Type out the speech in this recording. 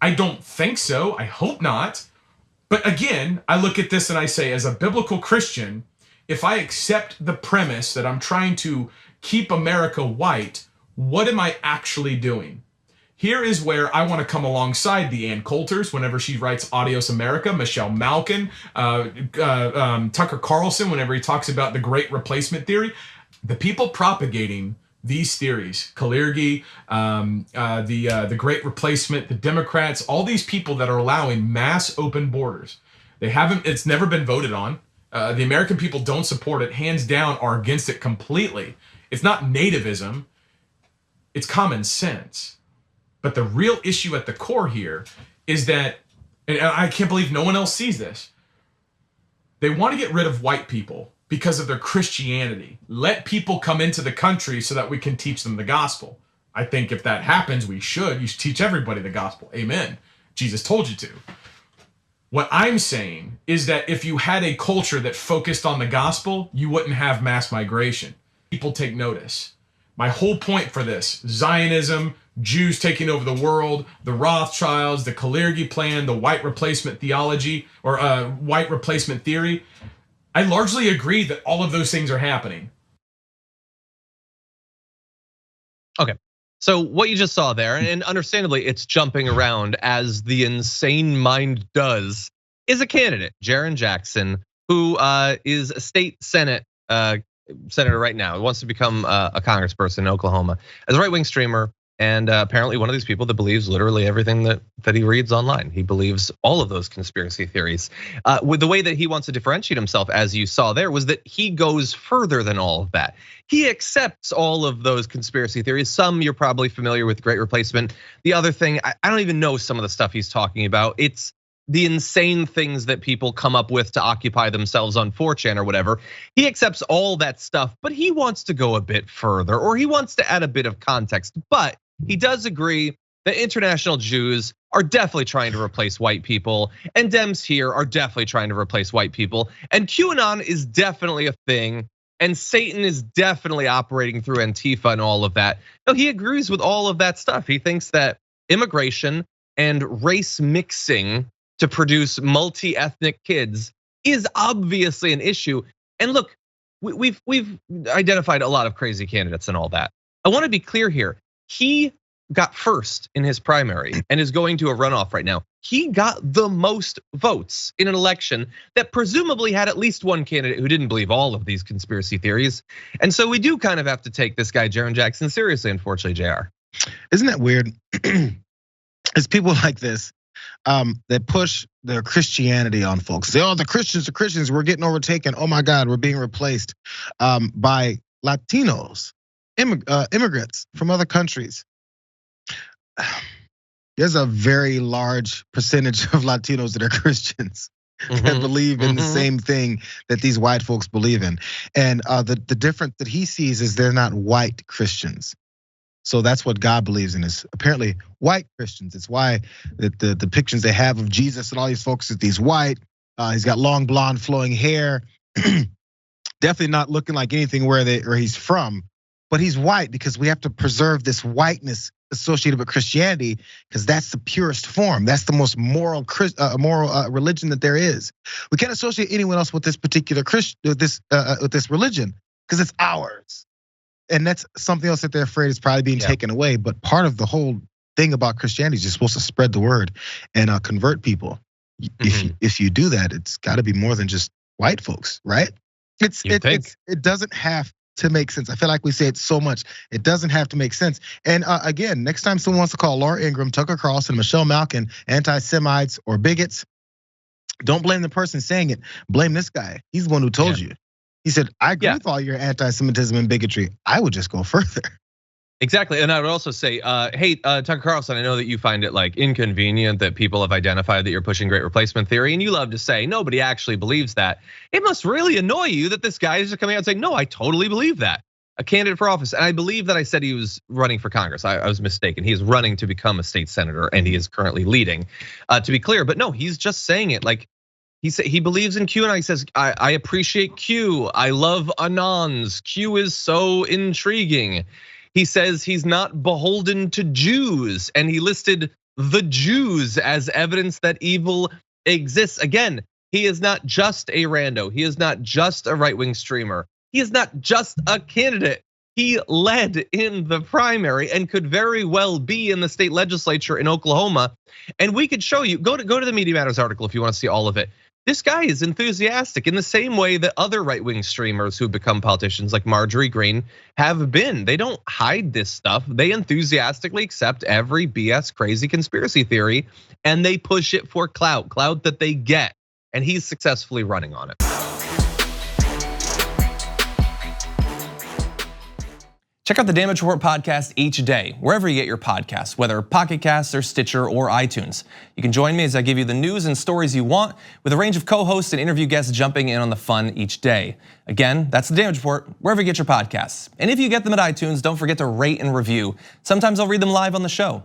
I don't think so. I hope not. But again, I look at this and I say, as a biblical Christian, if I accept the premise that I'm trying to keep America white, what am I actually doing? Here is where I want to come alongside the Ann Coulters whenever she writes Adios America, Michelle Malkin, Tucker Carlson whenever he talks about the Great Replacement Theory. The people propagating these theories, Kalergi, the Great Replacement, the Democrats, all these people that are allowing mass open borders. It's never been voted on. The American people don't support it, hands down, are against it completely. It's not nativism, it's common sense. But the real issue at the core here is that, and I can't believe no one else sees this, they want to get rid of white people because of their Christianity. Let people come into the country so that we can teach them the gospel. I think if that happens, you should teach everybody the gospel. Amen. Jesus told you to. What I'm saying is that if you had a culture that focused on the gospel, you wouldn't have mass migration. People take notice. My whole point for this, Zionism, Jews taking over the world, the Rothschilds, the Kalergi plan, the white replacement theology, or white replacement theory, I largely agree that all of those things are happening. Okay, so what you just saw there, and understandably it's jumping around as the insane mind does, is a candidate, Jarrin Jackson, who is a state Senate senator right now. He wants to become a congressperson in Oklahoma as a right-wing streamer. And apparently one of these people that believes literally everything that he reads online. He believes all of those conspiracy theories. With the way that he wants to differentiate himself, as you saw there, was that he goes further than all of that. He accepts all of those conspiracy theories. Some you're probably familiar with, Great Replacement. The other thing, I don't even know some of the stuff he's talking about. It's the insane things that people come up with to occupy themselves on 4chan or whatever. He accepts all that stuff, but he wants to go a bit further, or he wants to add a bit of context. But he does agree that international Jews are definitely trying to replace white people, and Dems here are definitely trying to replace white people, and QAnon is definitely a thing, and Satan is definitely operating through Antifa and all of that. No, he agrees with all of that stuff. He thinks that immigration and race mixing to produce multi-ethnic kids is obviously an issue. And look, we've identified a lot of crazy candidates and all that. I want to be clear here. He got first in his primary and is going to a runoff right now. He got the most votes in an election that presumably had at least one candidate who didn't believe all of these conspiracy theories. And so we do kind of have to take this guy, Jarrin Jackson, seriously, unfortunately, JR. Isn't that weird? It's people like this that push their Christianity on folks. Say, oh, the Christians, we're getting overtaken. Oh my God, we're being replaced by Latinos. Immigrants from other countries. There's a very large percentage of Latinos that are Christians that believe in the same thing that these white folks believe in. And the difference that he sees is they're not white Christians. So that's what God believes in, is apparently white Christians. It's why the depictions they have of Jesus and all these folks is these white. He's got long blonde flowing hair. Definitely not looking like anything where he's from. But he's white because we have to preserve this whiteness associated with Christianity, because that's the purest form. That's the most moral religion that there is. We can't associate anyone else with this particular with this religion because it's ours. And that's something else that they're afraid is probably being taken away. But part of the whole thing about Christianity is you're supposed to spread the word and convert people. If you do that, it's got to be more than just white folks, right? It doesn't have to make sense. I feel like we say it so much. It doesn't have to make sense. And again, next time someone wants to call Laura Ingraham, Tucker Carlson, Michelle Malkin anti-Semites or bigots, don't blame the person saying it. Blame this guy. He's the one who told you. He said, I agree with all your anti-Semitism and bigotry. I would just go further. Exactly, and I would also say, hey, Tucker Carlson, I know that you find it like inconvenient that people have identified that you're pushing Great Replacement theory, and you love to say nobody actually believes that. It must really annoy you that this guy is just coming out and saying, no, I totally believe that. A candidate for office, and I believe that I said he was running for Congress. I was mistaken. He is running to become a state senator, and he is currently leading, to be clear. But no, he's just saying it like he believes in Q, and he says, I appreciate Q. I love anons. Q is so intriguing. He says he's not beholden to Jews, and he listed the Jews as evidence that evil exists. Again, he is not just a rando. He is not just a right-wing streamer. He is not just a candidate. He led in the primary and could very well be in the state legislature in Oklahoma. And we could show you, go to the Media Matters article if you want to see all of it. This guy is enthusiastic in the same way that other right-wing streamers who become politicians like Marjorie Greene have been. They don't hide this stuff. They enthusiastically accept every BS crazy conspiracy theory and they push it for clout that they get. And he's successfully running on it. Check out the Damage Report podcast each day, wherever you get your podcasts, whether Pocket Casts or Stitcher or iTunes. You can join me as I give you the news and stories you want, with a range of co-hosts and interview guests jumping in on the fun each day. Again, that's the Damage Report, wherever you get your podcasts. And if you get them at iTunes, don't forget to rate and review. Sometimes I'll read them live on the show.